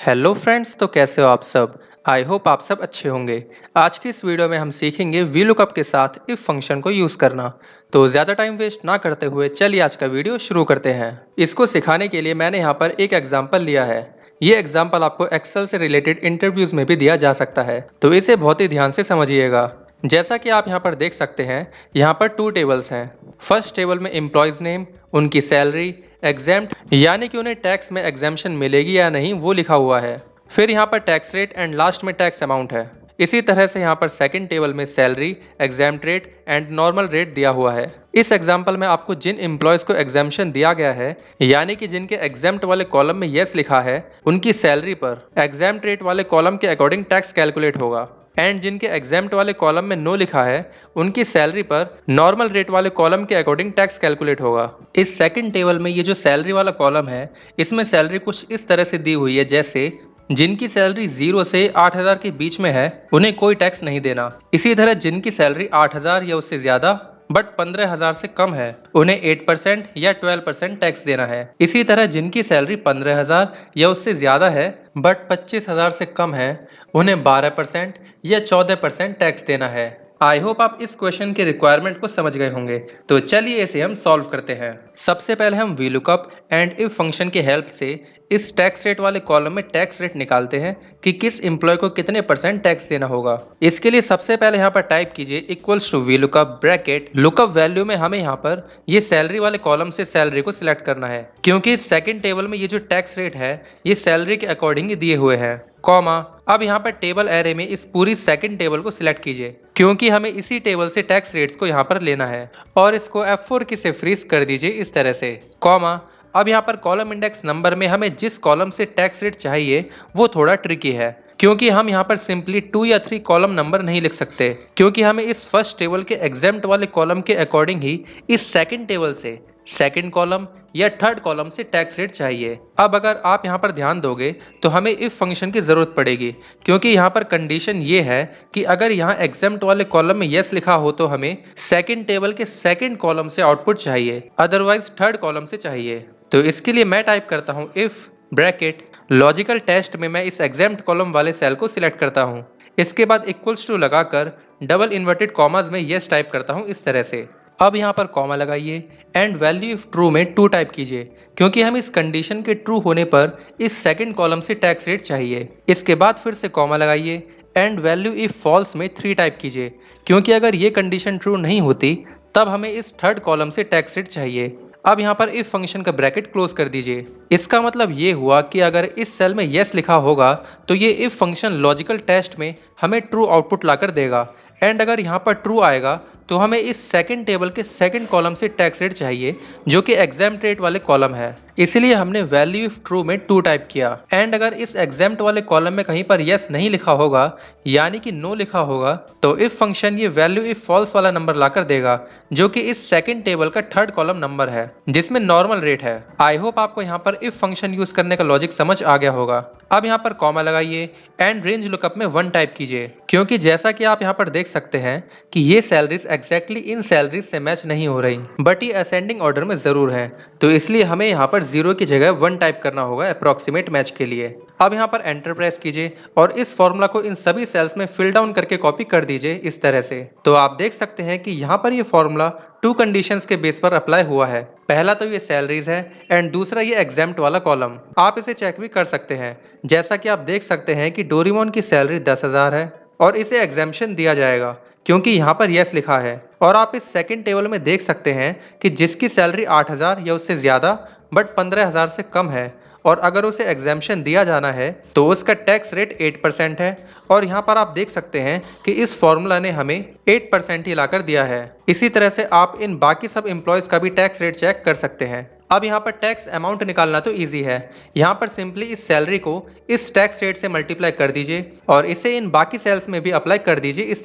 Hello friends, तो कैसे हो आप सब। आई होप आप सब अच्छे होंगे। आज की इस वीडियो में हम सीखेंगे वी लुकअप के साथ इफ फंक्शन को यूज़ करना। तो ज़्यादा टाइम वेस्ट ना करते हुए चलिए आज का वीडियो शुरू करते हैं। इसको सिखाने के लिए मैंने यहाँ पर एक एग्जाम्पल लिया है। ये एग्जाम्पल आपको एक्सेल से रिलेटेड इंटरव्यूज़ में भी दिया जा सकता है, तो इसे बहुत ही ध्यान से समझिएगा। जैसा कि आप यहाँ पर देख सकते हैं, यहाँ पर 2 टेबल्स हैं। फर्स्ट टेबल में एम्प्लॉयज़ नेम, उनकी सैलरी, एग्जेम्प्ट यानी कि उन्हें टैक्स में एग्जेम्पशन मिलेगी या नहीं वो लिखा हुआ है। फिर यहाँ पर टैक्स रेट एंड लास्ट में टैक्स अमाउंट है। इसी तरह से यहाँ पर सेकंड टेबल में salary, exempt rate and normal rate दिया हुआ है। इस एग्जाम्पल में आपको जिन एम्प्लॉयज़ को एग्जाम्पशन दिया गया है, यानी कि जिनके एग्जाम्प्ट वाले कॉलम में यस लिखा है, उनकी सैलरी पर एग्जाम्प्ट रेट वाले कॉलम के अकॉर्डिंग टैक्स कैलकुलेट होगा। एंड जिनके एग्जाम्प्ट वाले कॉलम में नो लिखा है, उनकी सैलरी पर नॉर्मल रेट वाले कॉलम के अकॉर्डिंग टैक्स कैलकुलेट होगा। इस सेकंड टेबल में ये जो सैलरी वाला कॉलम है, इसमें सैलरी कुछ इस तरह से दी हुई है, जैसे जिनकी सैलरी 0 से 8,000 के बीच में है उन्हें कोई टैक्स नहीं देना। इसी तरह जिनकी सैलरी 8,000 या उससे ज्यादा बट 15,000 से कम है, उन्हें 8% या 12% टैक्स देना है। इसी तरह जिनकी सैलरी 15,000 या उससे ज्यादा है बट 25,000 से कम है, उन्हें 12% या 14% टैक्स देना है। आई होप आप इस क्वेश्चन के रिक्वायरमेंट को समझ गए होंगे। तो चलिए इसे हम सॉल्व करते हैं। सबसे पहले हम V lookup and if function की हेल्प से इस टैक्स रेट वाले कॉलम में टैक्स रेट निकालते हैं कि किस एम्प्लॉय को कितने % टैक्स देना होगा। इसके लिए सबसे पहले यहाँ पर टाइप कीजिए equals to V lookup bracket lookup value में हमें यहाँ पर ये सैलरी वाले कॉलम से सैलरी को सिलेक्ट करना है, क्योंकि इस सेकंड टेबल में ये जो टैक्स रेट है ये सैलरी के अकॉर्डिंग ही दिए हुए हैं। कॉमा, अब यहाँ पर टेबल एरे में इस पूरी सेकंड टेबल को सिलेक्ट कीजिए, क्योंकि हमें इसी टेबल से टैक्स रेट्स को यहाँ पर लेना है, और इसको F4 की से फ्रीज कर दीजिए इस तरह से। कॉमा, अब यहाँ पर कॉलम इंडेक्स नंबर में हमें जिस कॉलम से टैक्स रेट चाहिए वो थोड़ा ट्रिकी है, क्योंकि हम यहाँ पर सिंपली 2 या 3 कॉलम नंबर नहीं लिख सकते, क्योंकि हमें इस फर्स्ट टेबल के एग्जाम्प्ट वाले कॉलम के अकॉर्डिंग ही इस सेकंड टेबल से सेकंड कॉलम या थर्ड कॉलम से टैक्स रेट चाहिए। अब अगर आप यहाँ पर ध्यान दोगे तो हमें इफ फंक्शन की जरूरत पड़ेगी, क्योंकि यहाँ पर कंडीशन ये है कि अगर यहाँ एग्जाम्प्ट वाले कॉलम में यस लिखा हो तो हमें सेकंड टेबल के सेकंड कॉलम से आउटपुट चाहिए, अदरवाइज थर्ड कॉलम से चाहिए। तो इसके लिए मैं टाइप करता हूँ इफ ब्रैकेट लॉजिकल टेस्ट में मैं इस एग्जाम्प्ट कॉलम वाले सेल को सिलेक्ट करता हूँ। इसके बाद इक्वल्स टू लगाकर डबल इन्वर्टेड कॉमाज में यस टाइप करता हूँ इस तरह से। अब यहाँ पर कॉमा लगाइए एंड वैल्यू इफ ट्रू में 2 टाइप कीजिए, क्योंकि हम इस कंडीशन के ट्रू होने पर इस सेकंड कॉलम से टैक्स रेट चाहिए। इसके बाद फिर से कॉमा लगाइए एंड वैल्यू इफ फॉल्स में 3 टाइप कीजिए, क्योंकि अगर ये कंडीशन ट्रू नहीं होती तब हमें इस थर्ड कॉलम से टैक्स रेट चाहिए। अब यहाँ पर इफ फंक्शन का ब्रैकेट क्लोज कर दीजिए। इसका मतलब ये हुआ कि अगर इस सेल में यस लिखा होगा तो ये इफ फंक्शन लॉजिकल टेस्ट में हमें ट्रू आउटपुट लाकर देगा, एंड अगर यहाँ पर ट्रू आएगा तो हमें इस सेकंड टेबल के सेकंड कॉलम से टैक्स रेट चाहिए, जो कि एग्जाम्प्ट रेट वाले कॉलम है। इसलिए हमने वैल्यू इफ ट्रू में 2 टाइप किया। एंड अगर इस एग्जाम्प्ट वाले कॉलम में कहीं पर यस नहीं लिखा होगा, यानी कि नो लिखा होगा, तो इफ फंक्शन ये वैल्यू इफ फॉल्स वाला नंबर लाकर देगा, जो कि इस सेकंड टेबल का थर्ड कॉलम नंबर है जिसमें नॉर्मल रेट है। आई होप आपको यहाँ पर इफ फंक्शन यूज करने का लॉजिक समझ आ गया होगा। अब यहाँ पर कॉमा लगाइए एंड रेंज लुकअप में 1 टाइप कीजिए, क्योंकि जैसा कि आप यहाँ पर देख सकते हैं कि ये सैलरीज एग्जैक्टली इन सैलरीज से मैच नहीं हो रही, बट ये असेंडिंग ऑर्डर में जरूर है, तो इसलिए हमें यहाँ पर 0 की जगह 1 टाइप करना होगा अप्रॉक्सीमेट मैच के लिए। अब यहाँ पर एंटर प्रेस कीजिए और इस फॉर्मूला को इन सभी सेल्स में फिल डाउन करके कॉपी कर दीजिए इस तरह से। तो आप देख सकते हैं कि यहाँ पर ये फॉर्मूला 2 कंडीशंस के बेस पर अप्लाई हुआ है। पहला तो ये सैलरीज है एंड दूसरा ये एग्जाम्प्ट वाला कॉलम। आप इसे चेक भी कर सकते हैं, जैसा कि आप देख सकते हैं कि डोरेमोन की सैलरी 10,000 है और इसे एग्जाम्पशन दिया जाएगा क्योंकि यहाँ पर यस लिखा है। और आप इस सेकंड टेबल में देख सकते हैं कि जिसकी सैलरी 8,000 या उससे ज़्यादा बट 15,000 से कम है और अगर उसे एग्जाम्पशन दिया जाना है तो उसका टैक्स रेट 8% है, और यहाँ पर आप देख सकते हैं कि इस फॉर्मूला ने हमें 8% ही लाकर दिया है। इसी तरह से आप इन बाकी सब एम्प्लॉयज़ का भी टैक्स रेट चेक कर सकते हैं। अब यहाँ पर टैक्स अमाउंट निकालना तो इजी है। यहाँ पर सिंपली इस सैलरी को इस टैक्स रेट से मल्टीप्लाई कर दीजिए और इसे इन बाकी सेल्स में भी अप्लाई कर दीजिए इस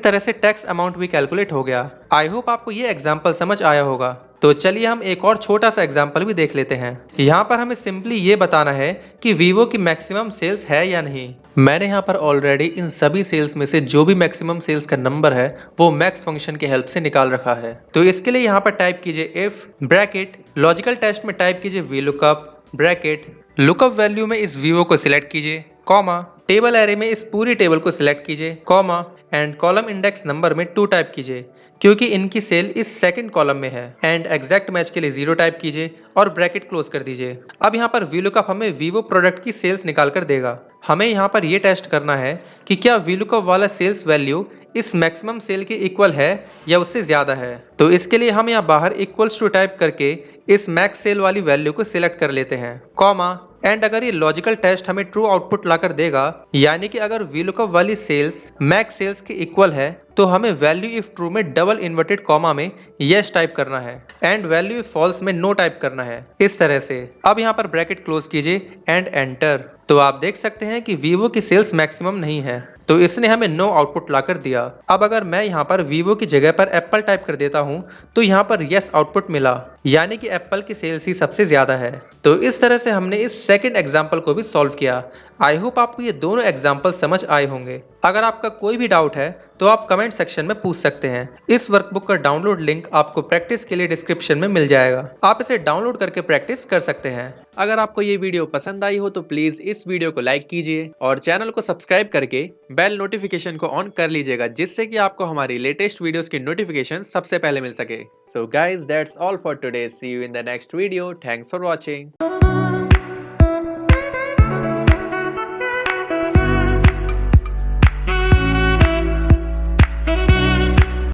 तरह से टैक्स अमाउंट भी कैलकुलेट हो गया। आई होप आपको ये एग्जाम्पल समझ आया होगा। तो चलिए हम एक और छोटा सा एग्जाम्पल भी देख लेते हैं। यहाँ पर हमें सिंपली ये बताना है कि वीवो की मैक्सिमम सेल्स है या नहीं। मैंने यहाँ पर ऑलरेडी इन सभी सेल्स में से जो भी मैक्सिमम सेल्स का नंबर है वो मैक्स फंक्शन की हेल्प से निकाल रखा है। तो इसके लिए यहाँ पर टाइप कीजिए इफ ब्रैकेट लॉजिकल टेस्ट में टाइप कीजिए we lookup bracket lookup value में इस वीवो को सिलेक्ट कीजिए, कॉमा, टेबल एरे में इस पूरी टेबल को सिलेक्ट कीजिए, comma, and column index number में 2 टाइप कीजिए क्योंकि इनकी सेल इस सेकंड कॉलम में है, एंड एग्जैक्ट मैच के लिए 0 टाइप कीजिए और ब्रैकेट क्लोज कर दीजिए। अब यहाँ पर वीलुकअप हमें वीवो प्रोडक्ट की सेल्स निकाल कर देगा। हमें यहाँ पर ये टेस्ट करना है कि क्या वीलुकअप वाला सेल्स वैल्यू इस मैक्सिमम सेल के इक्वल है या उससे ज़्यादा है। तो इसके लिए हम यहाँ बाहर इक्वल्स टू टाइप करके इस मैक्स सेल वाली वैल्यू को सिलेक्ट कर लेते हैं, कॉमा, एंड अगर ये लॉजिकल टेस्ट हमें ट्रू आउटपुट लाकर देगा, यानी कि अगर वीलुकअप वाली सेल्स मैक्स सेल्स के इक्वल है, तो हमें वैल्यू इफ ट्रू में डबल इन्वर्टेड कॉमा में यस टाइप करना है एंड वैल्यू इफ फॉल्स में नो टाइप करना है, इस तरह से। अब यहाँ पर ब्रैकेट क्लोज कीजिए एंड एंटर। तो आप देख सकते हैं कि वीवो की सेल्स मैक्सिमम नहीं है, तो इसने हमें नो आउटपुट लाकर दिया। अब अगर मैं यहाँ पर वीवो की जगह पर एप्पल टाइप कर देता हूँ तो यहाँ पर यस आउटपुट मिला, यानी कि एप्पल की सेल्स ही सबसे ज्यादा है। तो इस तरह से हमने इस सेकंड एग्जाम्पल को भी सॉल्व किया। आई होप आपको ये दोनों एग्जाम्पल समझ आए होंगे। अगर आपका कोई भी डाउट है तो आप कमेंट सेक्शन में पूछ सकते हैं। इस वर्कबुक का डाउनलोड लिंक आपको प्रैक्टिस के लिए डिस्क्रिप्शन में मिल जाएगा, आप इसे डाउनलोड करके प्रैक्टिस कर सकते हैं। अगर आपको ये वीडियो पसंद आई हो तो प्लीज इस वीडियो को लाइक कीजिए और चैनल को सब्सक्राइब करके बेल नोटिफिकेशन को ऑन कर लीजिएगा, जिससे कि आपको हमारी लेटेस्ट वीडियोस की नोटिफिकेशन सबसे पहले मिल सके। So guys that's all for today, see you in the next video, thanks for watching.